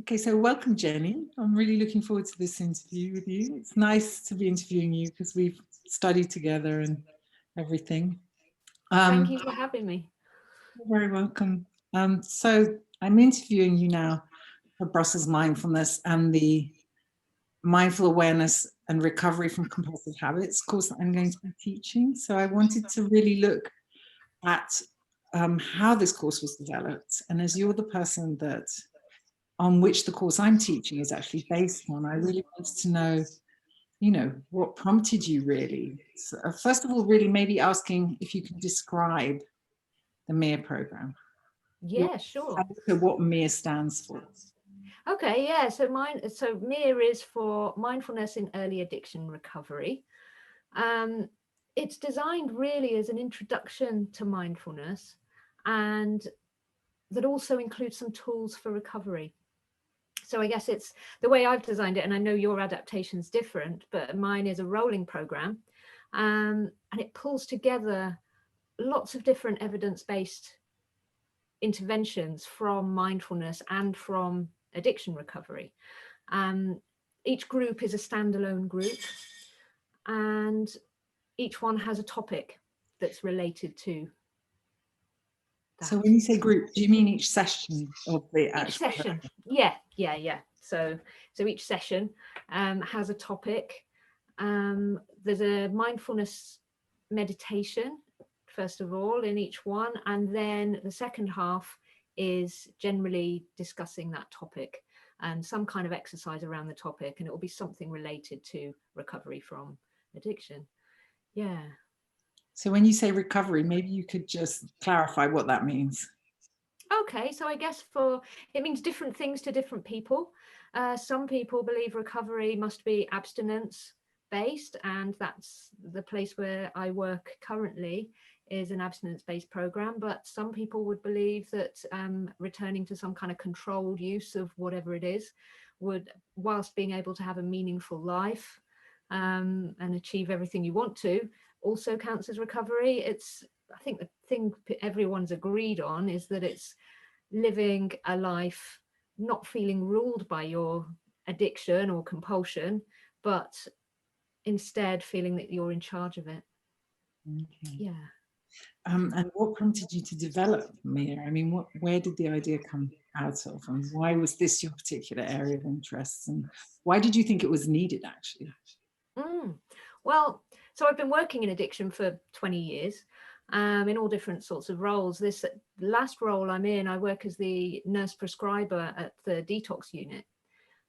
Okay, so welcome, Jenny. I'm really looking forward to this interview with you. It's nice to be interviewing you because we've studied together and everything. Thank you for having me. You're very welcome. So I'm interviewing you now for Brussels Mindfulness and the Mindful Awareness and Recovery from Compulsive Habits course that I'm going to be teaching. So I wanted to really look at how this course was developed. And as you're the person that on which the course I'm teaching is actually based on, I really wanted to know, what prompted you really? So, first of all, really maybe asking if you can describe the MEAR program. Yeah, sure. So what MEAR stands for. Okay, yeah. So MEAR is for Mindfulness in Early Addiction Recovery. It's designed really as an introduction to mindfulness, and that also includes some tools for recovery. So I guess it's the way I've designed it, and I know your adaptation's different, but mine is a rolling program, and it pulls together lots of different evidence-based interventions from mindfulness and from addiction recovery. Each group is a standalone group, and each one has a topic that's related to that. So when you say group, do you mean each session of the actual Each session? Yeah. So each session has a topic. There's a mindfulness meditation, first of all, in each one, and then the second half is generally discussing that topic and some kind of exercise around the topic, and it will be something related to recovery from addiction. Yeah. So when you say recovery, maybe you could just clarify what that means. Okay, so I guess it means different things to different people. Some people believe recovery must be abstinence based, and that's the place where I work currently is an abstinence-based program. But some people would believe that returning to some kind of controlled use of whatever it is would, whilst being able to have a meaningful life and achieve everything you want to, also counts as recovery. I think the thing everyone's agreed on is that it's living a life not feeling ruled by your addiction or compulsion, but instead feeling that you're in charge of it. Okay. Yeah. And what prompted you to develop MEAR? I mean, where did the idea come out of, and why was this your particular area of interest, and why did you think it was needed actually? Well, so I've been working in addiction for 20 years in all different sorts of roles. This last role I'm in, I work as the nurse prescriber at the detox unit.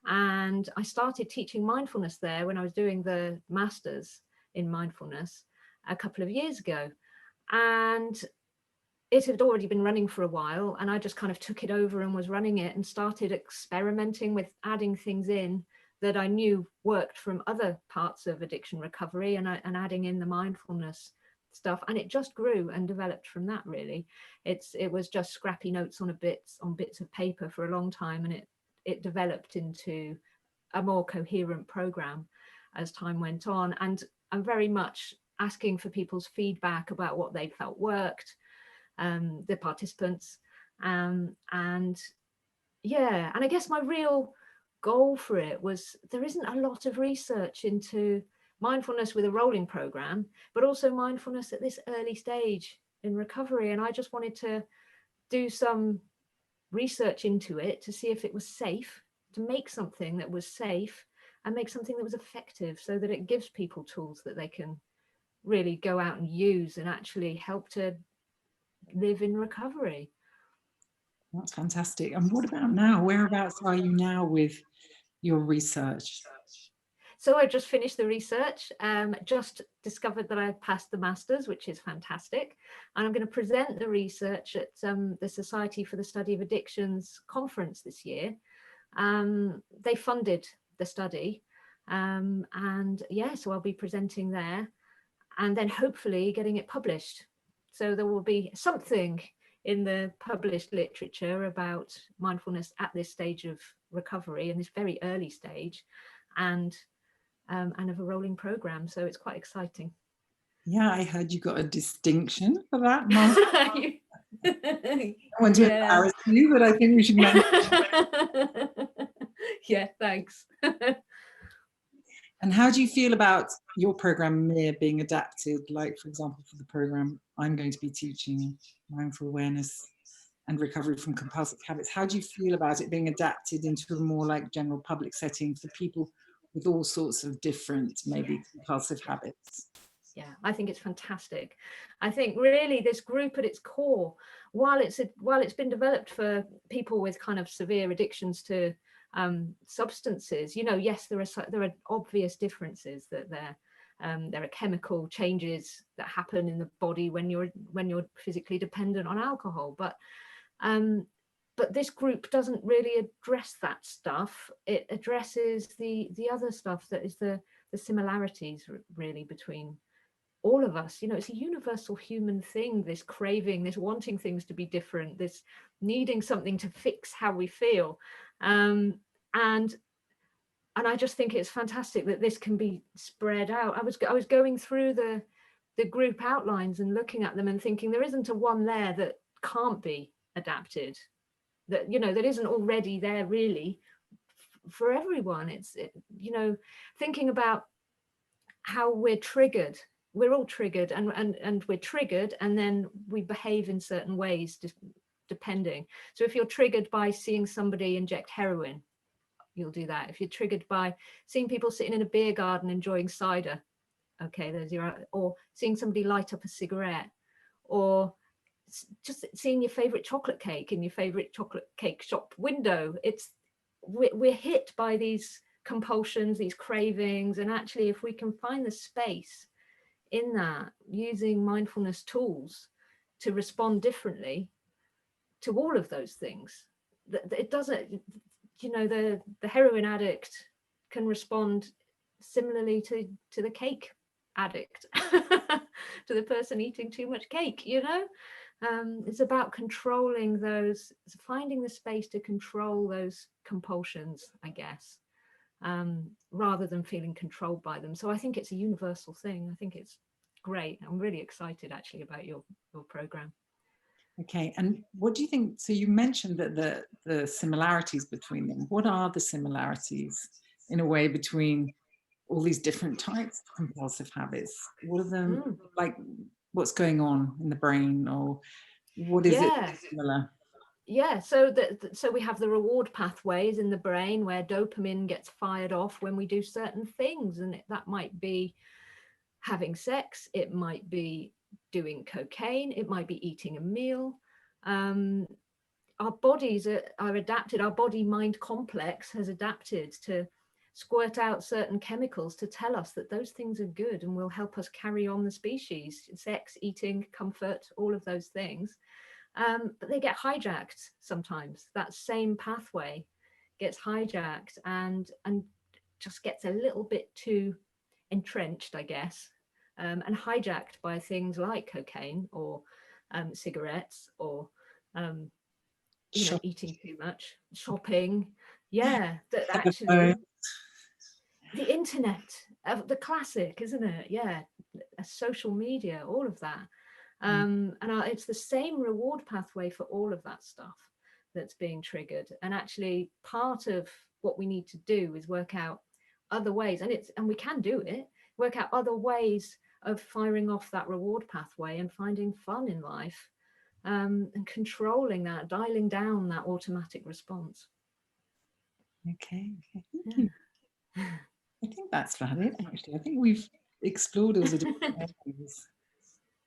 And I started teaching mindfulness there when I was doing the masters in mindfulness a couple of years ago. And it had already been running for a while, and I just kind of took it over and was running it and started experimenting with adding things in that I knew worked from other parts of addiction recovery, and adding in the mindfulness stuff, and it just grew and developed from that. Really, it was just scrappy notes on bits of paper for a long time, and it developed into a more coherent program as time went on. And I'm very much asking for people's feedback about what they felt worked, the participants, and yeah, and I guess my real goal for it was there isn't a lot of research into mindfulness with a rolling program, but also mindfulness at this early stage in recovery, and I just wanted to do some research into it to see if it was safe, to make something that was safe and make something that was effective, so that it gives people tools that they can really go out and use and actually help to live in recovery. That's fantastic. And what about now? Whereabouts are you now with your research? So I just finished the research, just discovered that I passed the masters, which is fantastic. And I'm going to present the research at the Society for the Study of Addictions conference this year. They funded the study. And yeah, so I'll be presenting there and then hopefully getting it published. So there will be something in the published literature about mindfulness at this stage of recovery, in this very early stage, and of a rolling program. So it's quite exciting. Yeah, I heard you got a distinction for that, Mum. I want to embarrass you, but I think we should mention Yeah, thanks. And how do you feel about your program MEAR being adapted? Like, for example, for the program I'm going to be teaching, mindful awareness and recovery from compulsive habits. How do you feel about it being adapted into a more like general public setting for people with all sorts of different, maybe compulsive habits? Yeah, I think it's fantastic. I think really this group at its core, while it's been developed for people with kind of severe addictions to substances, you know, yes, there are obvious differences, that there are chemical changes that happen in the body when you're physically dependent on alcohol, but this group doesn't really address that stuff. It addresses the other stuff, that is the similarities really between all of us. You know, it's a universal human thing, this craving, this wanting things to be different, this needing something to fix how we feel. And I just think it's fantastic that this can be spread out. I was going through the group outlines and looking at them and thinking, there isn't a one there that can't be adapted, that, you know, that isn't already there really for everyone. You know, thinking about how we're triggered. We're all triggered, and we're triggered, and then we behave in certain ways depending. So if you're triggered by seeing somebody inject heroin, you'll do that. If you're triggered by seeing people sitting in a beer garden enjoying cider, okay, there's your, or seeing somebody light up a cigarette, or just seeing your favorite chocolate cake in your favorite chocolate cake shop window. We're hit by these compulsions, these cravings, and actually if we can find the space in that, using mindfulness tools to respond differently to all of those things, that it doesn't, you know, the heroin addict can respond similarly to the cake addict, to the person eating too much cake, you know. It's about controlling those, finding the space to control those compulsions, I guess, rather than feeling controlled by them. So I think it's a universal thing. I think it's great. I'm really excited actually about your program. Okay, and what do you think? So you mentioned that the similarities between them. What are the similarities in a way between all these different types of compulsive habits? What are them like? What's going on in the brain, or what is it similar? Yeah, so so we have the reward pathways in the brain where dopamine gets fired off when we do certain things, and that might be having sex, it might be doing cocaine, it might be eating a meal. Our bodies are adapted. Our body mind complex has adapted to squirt out certain chemicals to tell us that those things are good and will help us carry on the species. Sex, eating, comfort, all of those things. But they get hijacked sometimes. That same pathway gets hijacked and just gets a little bit too entrenched, I guess, and hijacked by things like cocaine or cigarettes, or you know, eating too much, shopping. Yeah, that actually the internet, the classic, isn't it? Yeah, social media, all of that. And it's the same reward pathway for all of that stuff that's being triggered. And actually part of what we need to do is work out other ways, and we can do it, work out other ways of firing off that reward pathway and finding fun in life, and controlling that, dialing down that automatic response. Okay, thank you. I think that's valid, actually. I think we've explored all the different areas.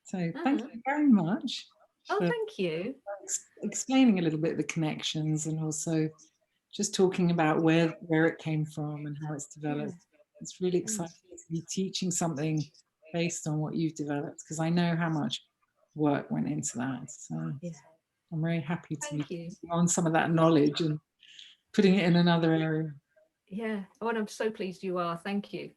So thank you very much for thank you. explaining a little bit the connections, and also just talking about where it came from and how it's developed. It's really exciting to be teaching something based on what you've developed, because I know how much work went into that. So I'm very happy to be passing on some of that knowledge and putting it in another area. Yeah, and I'm so pleased you are. Thank you.